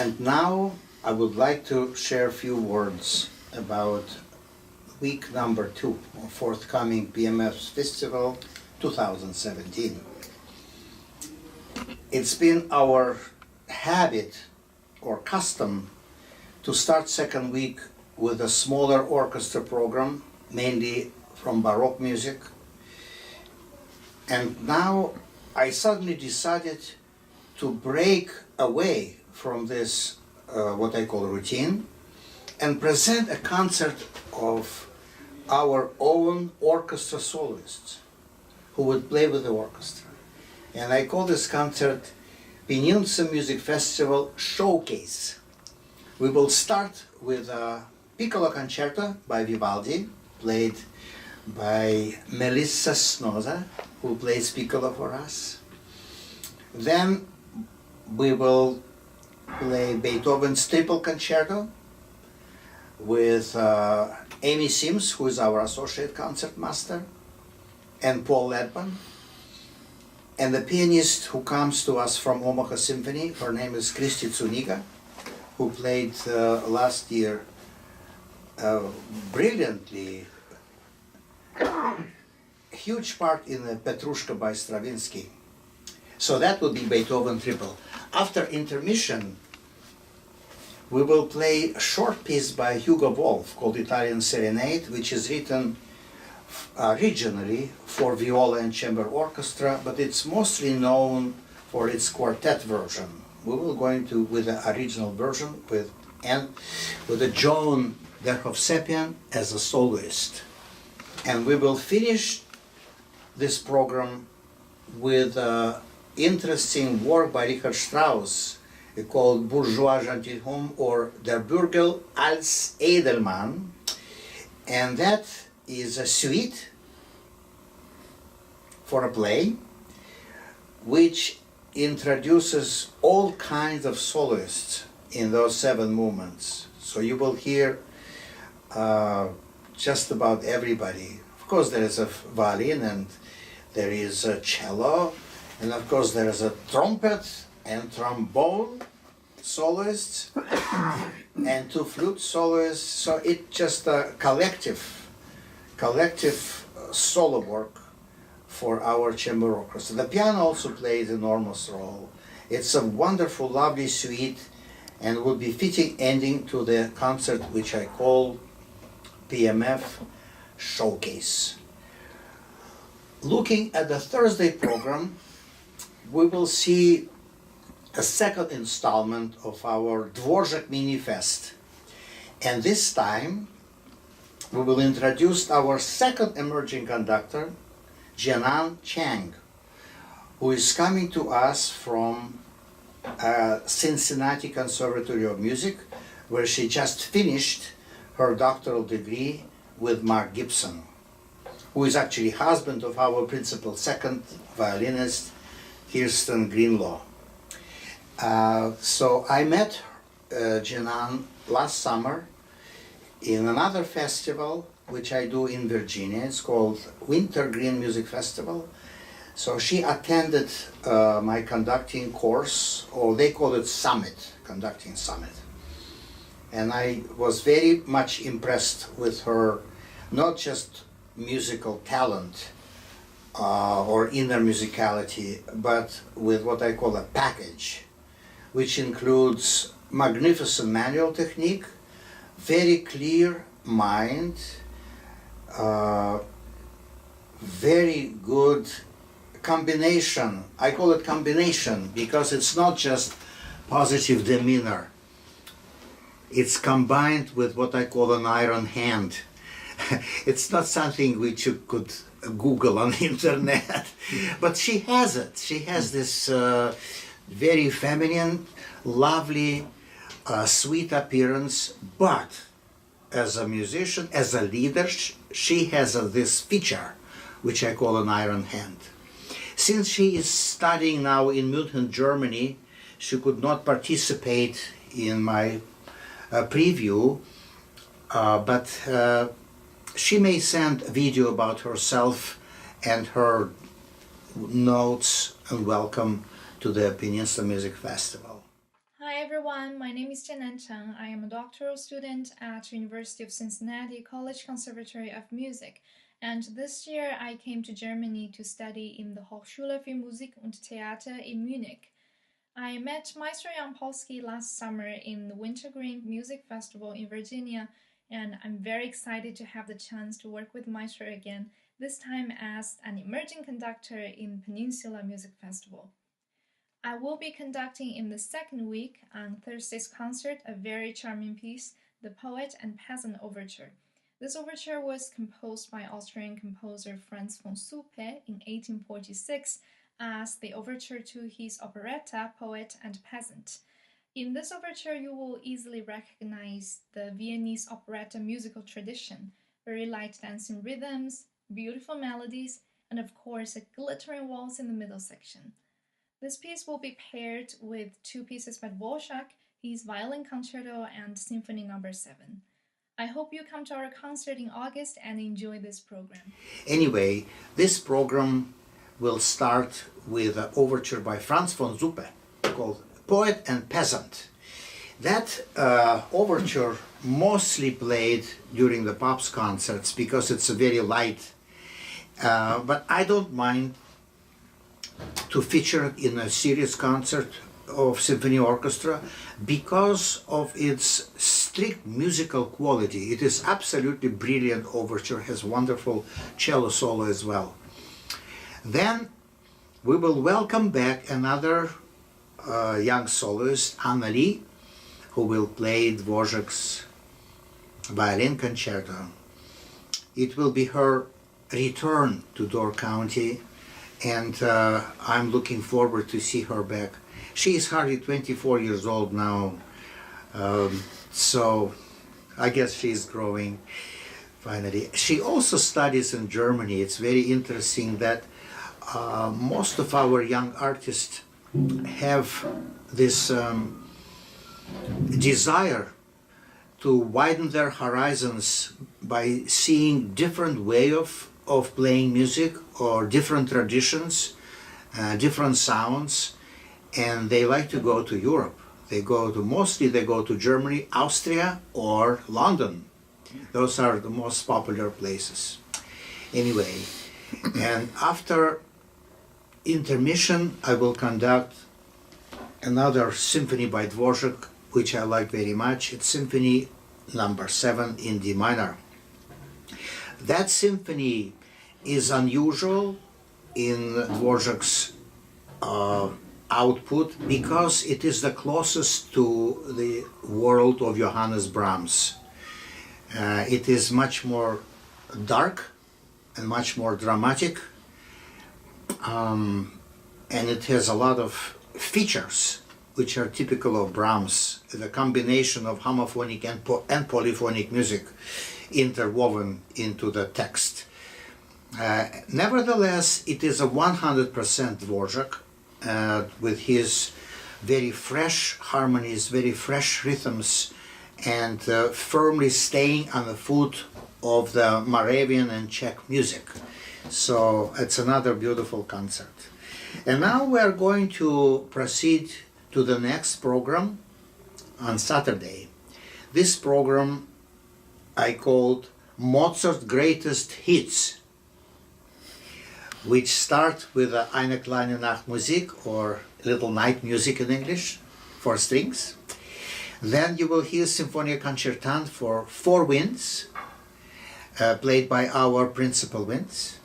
And now I would like to share a few words about week number 2 of forthcoming PMF Festival 2017. It's been our habit or custom to start second week with a smaller orchestra program, mainly from Baroque music. And now I suddenly decided to break away from this, what I call routine, and present a concert of our own orchestra soloists who would play with the orchestra. And I call this concert Peninsula Music Festival Showcase. We will start with a piccolo concerto by Vivaldi, played by Melissa Snoza, who plays piccolo for us. Then we will play Beethoven's Triple Concerto with Amy Sims, who is our associate concertmaster, and Paul Ledman. And the pianist who comes to us from Omaha Symphony, her name is Kristi Tsuniga, who played last year brilliantly, huge part in the Petrushka by Stravinsky. So that will be Beethoven Triple. After intermission, we will play a short piece by Hugo Wolf called Italian Serenade, which is written originally for viola and chamber orchestra, but it's mostly known for its quartet version. We will go into with the original version with the Joan Verhofsepian as a soloist. And we will finish this program with interesting work by Richard Strauss called Bourgeois Gentilhomme, or Der Bürger als Edelmann, and that is a suite for a play which introduces all kinds of soloists in those 7 movements. So you will hear just about everybody. Of course there is a violin, and there is a cello, and of course there is a trumpet and trombone soloists and 2 flute soloists. So it's just a collective solo work for our chamber orchestra. The piano also plays an enormous role. It's a wonderful, lovely suite, and will be fitting ending to the concert which I call PMF Showcase. Looking at the Thursday program, we will see a second installment of our Dvorak Mini Fest. And this time, we will introduce our second emerging conductor, Jianan Chang, who is coming to us from Cincinnati Conservatory of Music, where she just finished her doctoral degree with Mark Gibson, who is actually husband of our principal second violinist, Kirsten Greenlaw. So I met Jianan last summer in another festival which I do in Virginia. It's called Winter Green Music Festival. So she attended my conducting course, or they call it Summit, Conducting Summit. And I was very much impressed with her, not just musical talent or inner musicality, but with what I call a package, which includes magnificent manual technique, very clear mind, very good combination. I call it combination because it's not just positive demeanor. It's combined with what I call an iron hand. It's not something which you could Google on the internet, but she has it. She has this very feminine, lovely, sweet appearance, but as a musician, as a leader, she has this feature, which I call an iron hand. Since she is studying now in München, Germany, she could not participate in my preview, but she may send a video about herself and her notes and welcome to the Peninsula Music Festival. Hi everyone, my name is Jianan Cheng. I am a doctoral student at University of Cincinnati College Conservatory of Music, and this year I came to Germany to study in the Hochschule für Musik und Theater in Munich. I met Maestro Yampolsky last summer in the Wintergreen Music Festival in Virginia, and I'm very excited to have the chance to work with Maestro again, this time as an emerging conductor in Peninsula Music Festival. I will be conducting in the second week on Thursday's concert a very charming piece, The Poet and Peasant Overture. This overture was composed by Austrian composer Franz von Suppe in 1846 as the overture to his operetta Poet and Peasant. In this overture, you will easily recognize the Viennese operetta musical tradition, very light dancing rhythms, beautiful melodies, and of course a glittering waltz in the middle section. This piece will be paired with two pieces by Dvorak, his Violin Concerto and Symphony No. 7. I hope you come to our concert in August and enjoy this program. Anyway, this program will start with an overture by Franz von Suppe called Poet and Peasant. That overture mostly played during the Pops concerts because it's a very light, but I don't mind to feature it in a serious concert of symphony orchestra because of its strict musical quality. It is absolutely brilliant overture, has wonderful cello solo as well. Then we will welcome back another young soloist, Anna-Lee, who will play Dvorak's Violin Concerto. It will be her return to Door County, and I'm looking forward to see her back. She is hardly 24 years old now, so I guess she's growing finally. She also studies in Germany. It's very interesting that most of our young artists have this desire to widen their horizons by seeing different way of playing music or different traditions, different sounds, and they like to go to Europe. Mostly they go to Germany, Austria, or London. Those are the most popular places. Anyway, and after intermission, I will conduct another symphony by Dvorak, which I like very much. It's Symphony No. 7 in D minor. That symphony is unusual in Dvorak's output because it is the closest to the world of Johannes Brahms. It is much more dark and much more dramatic, and it has a lot of features which are typical of Brahms, the combination of homophonic and polyphonic music interwoven into the text. Nevertheless, it is a 100% Dvorak with his very fresh harmonies, very fresh rhythms, and firmly staying on the foot of the Moravian and Czech music. So it's another beautiful concert. And now we are going to proceed to the next program on Saturday. This program I called Mozart's Greatest Hits, which start with Eine kleine Nachtmusik, or Little Night Music in English, for strings. Then you will hear Symphonia Concertante for four winds, played by our principal winds.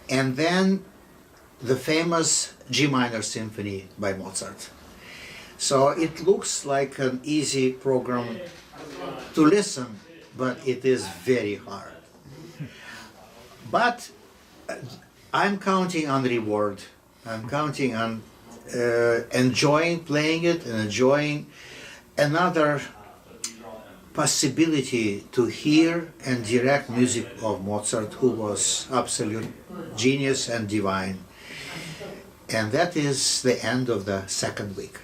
And then the famous G minor symphony by Mozart. So it looks like an easy program to listen, but it is very hard. But I'm counting on reward. I'm counting on enjoying playing it and enjoying another possibility to hear and direct music of Mozart, who was absolute genius and divine. And that is the end of the second week.